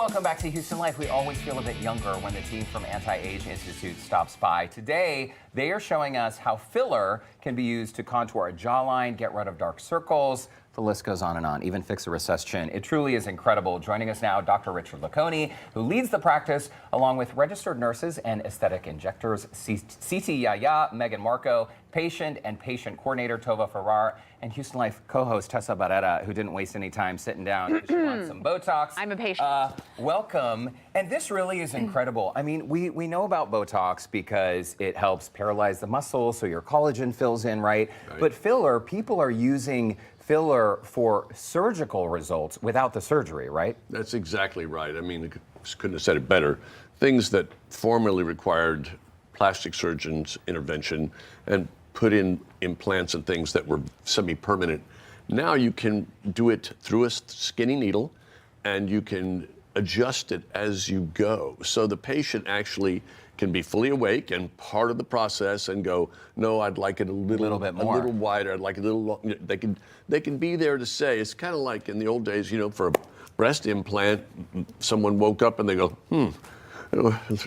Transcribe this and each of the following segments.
welcome back to Houston Life. We always feel a bit younger when the team from Anti-Age Institute stops by. Today, they are showing us how filler can be used to contour a jawline, get rid of dark circles. The list goes on and on, even fix a recessed chin. It truly is incredible. Joining us now, Dr. Richard Laconi, who leads the practice along with registered nurses and aesthetic injectors, Siti Yahya, Megan Marco, patient and patient coordinator Tova Farrar, and Houston Life co-host Tessa Barrera, who didn't waste any time sitting down because she wants some Botox. I'm a patient. Welcome. And this really is incredible. I mean, we know about Botox because it helps paralyze the muscles so your collagen fills in, right? But filler, people are using filler for surgical results without the surgery, right? That's exactly right. I mean, I couldn't have said it better. Things that formerly required plastic surgeons' intervention and put in implants and things that were semi-permanent. Now you can do it through a skinny needle and you can adjust it as you go. So the patient actually can be fully awake and part of the process and go, no, I'd like it a little bit more, a little wider. I'd like it a little long. They can be there to say. It's kind of like in the old days, you know, for a breast implant, someone woke up and they go,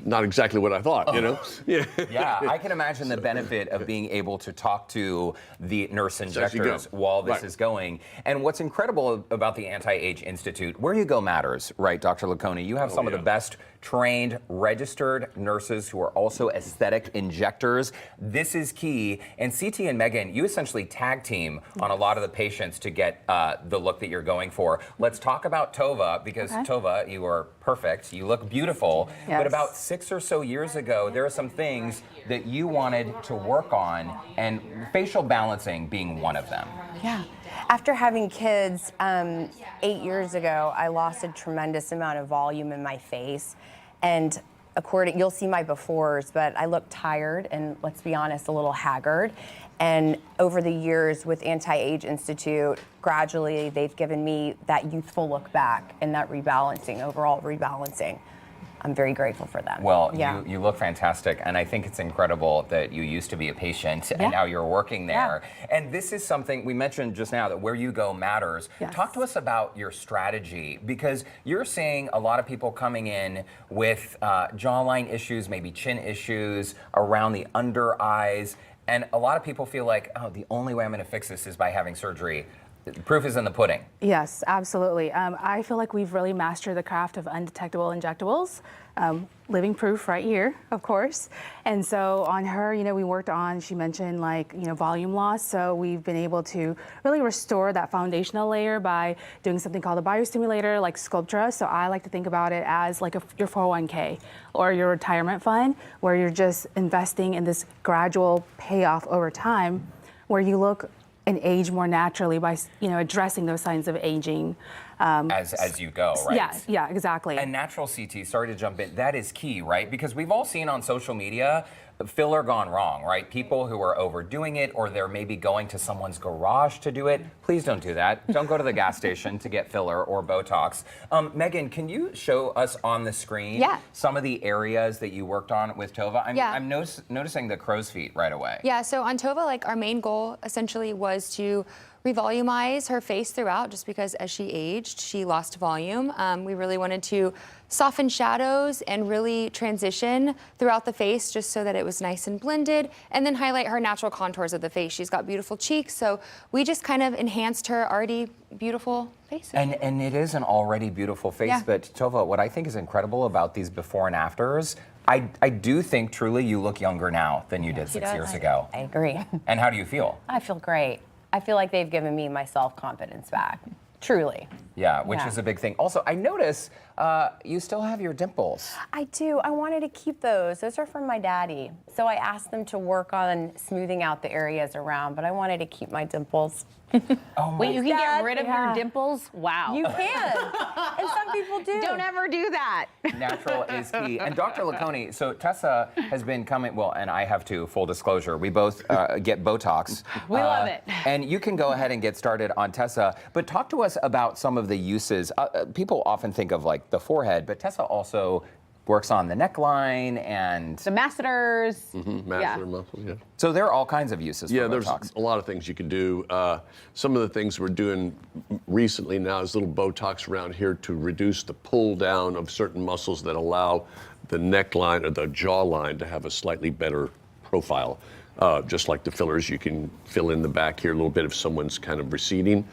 not exactly what I thought, you know? Yeah. Yeah, I can imagine the benefit of being able to talk to the nurse injectors while this is going. And what's incredible about the Anti-Age Institute, where you go matters, right, Dr. Laconi? You have some of the best trained, registered nurses who are also aesthetic injectors. This is key. And CT and Megan, you essentially tag team on a lot of the patients to get the look that you're going for. Let's talk about Tova, because Tova, you are perfect. You look beautiful. Yes. But about 6 or so years ago, there are some things that you wanted to work on, and facial balancing being one of them. Yeah. After having kids 8 years ago, I lost a tremendous amount of volume in my face. And you'll see my befores, but I look tired and, let's be honest, a little haggard. And over the years with Anti-Age Institute, gradually they've given me that youthful look back and that rebalancing, overall rebalancing. I'm very grateful for them. Well, you look fantastic, and I think it's incredible that you used to be a patient and now you're working there. Yeah. And this is something we mentioned just now, that where you go matters. Yes. Talk to us about your strategy, because you're seeing a lot of people coming in with jawline issues, maybe chin issues, around the under eyes, and a lot of people feel like, oh, the only way I'm going to fix this is by having surgery. The proof is in the pudding. Yes, absolutely. I feel like we've really mastered the craft of undetectable injectables. Living proof right here, of course. And so on her, you know, we worked on, she mentioned like, you know, volume loss. So we've been able to really restore that foundational layer by doing something called a biostimulator like Sculptra. So I like to think about it as like your 401k or your retirement fund, where you're just investing in this gradual payoff over time, where you look and age more naturally by, you know, addressing those signs of aging. As you go, right? Yeah, exactly. And natural CT, sorry to jump in, that is key, right? Because we've all seen on social media filler gone wrong, right? People who are overdoing it, or they're maybe going to someone's garage to do it. Please don't do that. Don't go to the gas station to get filler or Botox. Megan, can you show us on the screen some of the areas that you worked on with Tova? I'm noticing the crow's feet right away. Yeah, so on Tova, like our main goal essentially was to revolumize her face throughout, just because as she aged, she lost volume. We really wanted to soften shadows and really transition throughout the face just so that it was nice and blended, and then highlight her natural contours of the face. She's got beautiful cheeks, so we just kind of enhanced her already beautiful face. And it is an already beautiful face, but Tova, what I think is incredible about these before and afters, I do think truly you look younger now than you did 6 years ago. I agree. And how do you feel? I feel great. I feel like they've given me my self-confidence back, truly. Yeah, which is a big thing. Also, I notice you still have your dimples. I do. I wanted to keep those. Those are from my daddy. So I asked them to work on smoothing out the areas around, but I wanted to keep my dimples. Wait, you can get rid of your dimples? Wow. You can. And some people do. Don't ever do that. Natural is key. And Dr. Laconi, so Tessa has been coming, well, and I have too, full disclosure. We both get Botox. We love it. And you can go ahead and get started on Tessa, but talk to us about some of the uses. People often think of like the forehead, but Tessa also works on the neckline and The masseters. Masseter muscle, yeah. so there are all kinds of uses for Yeah, there's Botox. a lot of things you can do. Some of the things we're doing recently now is little Botox around here to reduce the pull down of certain muscles that allow the neckline or the jawline to have a slightly better profile. Just like the fillers, you can fill in the back here a little bit if someone's kind of receding.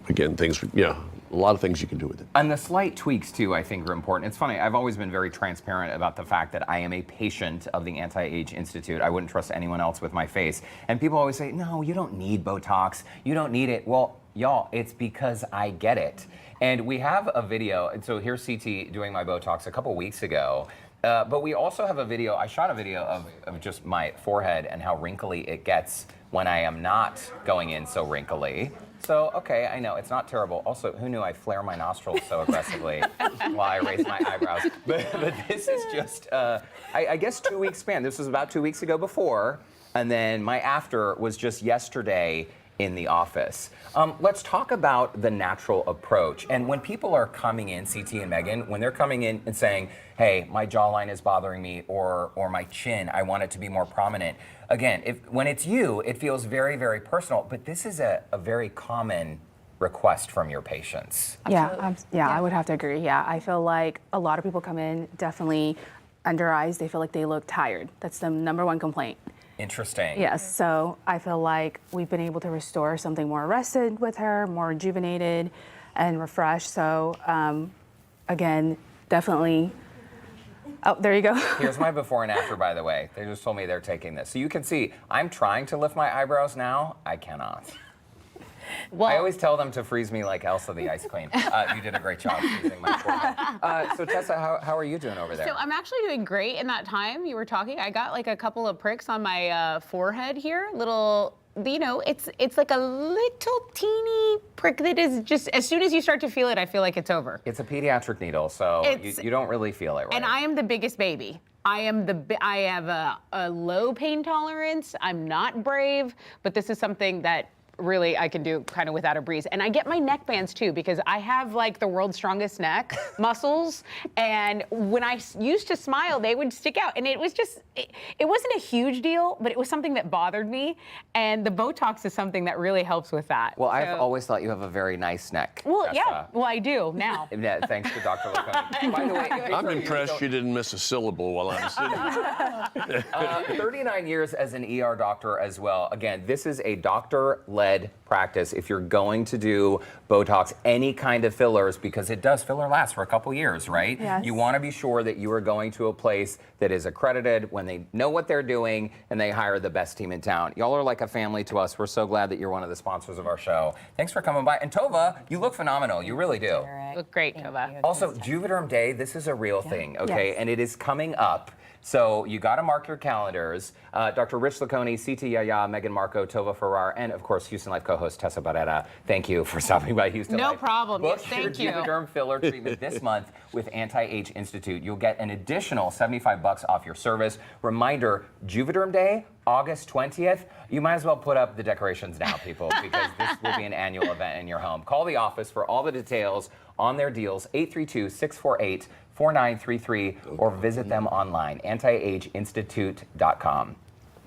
Again, a lot of things you can do with it. And the slight tweaks, too, I think are important. It's funny, I've always been very transparent about the fact that I am a patient of the Anti-Age Institute. I wouldn't trust anyone else with my face. And people always say, no, you don't need Botox. You don't need it. Well, y'all, it's because I get it. And we have a video, and so here's CT doing my Botox a couple weeks ago. But we also have a video, I shot a video of just my forehead and how wrinkly it gets when I am not going in so wrinkly. So, okay, I know, it's not terrible. Also, who knew I flare my nostrils so aggressively while I raise my eyebrows? But this is just, I guess 2 weeks span. This was about 2 weeks ago before, and then my after was just yesterday in the office. Let's talk about the natural approach. And when people are coming in, CT and Megan, when they're coming in and saying, hey, my jawline is bothering me, or my chin, I want it to be more prominent. Again, when it's you, it feels very, very personal, but this is a very common request from your patients. Yeah, I would have to agree. Yeah, I feel like a lot of people come in definitely under eyes. They feel like they look tired. That's the number one complaint. Interesting. Yes, so I feel like we've been able to restore something more arrested with her, more rejuvenated and refreshed. So again, definitely. Oh, there you go. Here's my before and after, by the way. They just told me they're taking this. So you can see, I'm trying to lift my eyebrows now. I cannot. Well, I always tell them to freeze me like Elsa the Ice Queen. You did a great job freezing my forehead. So Tessa, how are you doing over there? So I'm actually doing great. In that time you were talking, I got like a couple of pricks on my forehead here. Little, it's like a little teeny prick that is just, as soon as you start to feel it, I feel like it's over. It's a pediatric needle, so you don't really feel it, right? And I am the biggest baby. I have a low pain tolerance. I'm not brave, but this is something that really I can do kind of without a breeze. And I get my neck bands too, because I have like the world's strongest neck muscles. And when I used to smile, they would stick out. And it was just, it wasn't a huge deal, but it was something that bothered me. And the Botox is something that really helps with that. Well, I've always thought you have a very nice neck. Well, Tessa. yeah, well, I do now. Yeah, thanks to Dr. Lacone. By the way, I'm impressed you didn't miss a syllable while I was sitting there. 39 years as an ER doctor as well. Again, this is a doctor-led practice. If you're going to do Botox, any kind of fillers, because filler lasts for a couple years, right? Yes. You want to be sure that you are going to a place that is accredited, when they know what they're doing and they hire the best team in town. Y'all are like a family to us. We're so glad that you're one of the sponsors of our show. Thanks for coming by. And Tova, you look phenomenal. You really do. Look great, Tova. Also, Juvederm Day, this is a real thing, okay? Yes. And it is coming up. So you got to mark your calendars. Dr. Rich Lacone, CT Yaya, Megan Marco, Tova Farrar, and of course Houston Life co-host Tessa Barrera. Thank you for stopping by Houston No Life. problem. Book Yes, thank your you. Juvederm filler treatment this month with Anti-Age Institute. You'll get an additional $75 off your service. Reminder, Juvederm Day, August 20th. You might as well put up the decorations now, people, because this will be an annual event in your home. Call the office for all the details on their deals, 832-648-4933, or visit them online, antiageinstitute.com.